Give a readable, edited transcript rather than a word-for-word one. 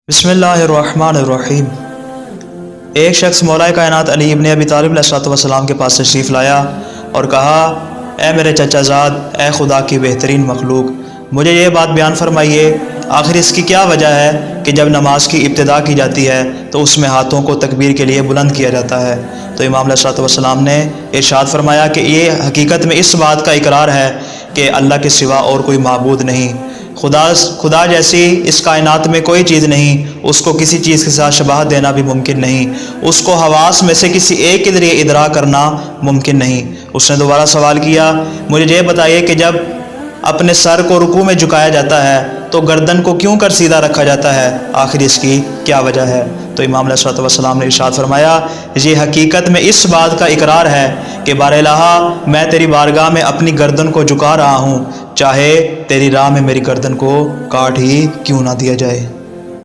बिस्मिल्लाहिर्रहमानिर्रहीम। एक शख्स मौलाए कायनात अली इब्न अबी तालिब अलैहिस्सलाम के पास तशरीफ़ लाया और कहा, ए मेरे चचाज़ाद, ए खुदा की बेहतरीन मखलूक, मुझे ये बात बयान फरमाइए, आखिर इसकी क्या वजह है कि जब नमाज की इब्तिदा की जाती है तो उसमें हाथों को तकबीर के लिए बुलंद किया जाता है। तो इमाम अलैहिस्सलाम ने इरशाद फरमाया कि ये हकीकत में इस बात का इकरार है कि अल्लाह के सिवा और कोई माबूद नहीं, खुदा जैसी इस कायनात में कोई चीज़ नहीं, उसको किसी चीज़ के साथ शबाहत देना भी मुमकिन नहीं, उसको हवास में से किसी एक के ज़रिए इदरा करना मुमकिन नहीं। उसने दोबारा सवाल किया, मुझे ये बताइए कि जब अपने सर को रुकू में झुकाया जाता है तो गर्दन को क्यों कर सीधा रखा जाता है, आखिर इसकी क्या वजह है। तो इमाम अलैहिस्सलाम ने इरशाद फरमाया, ये हकीकत में इस बात का इकरार है कि बारइलाहा मैं तेरी बारगाह में अपनी गर्दन को झुका रहा हूँ, चाहे तेरी राह में मेरी गर्दन को काट ही क्यों ना दिया जाए।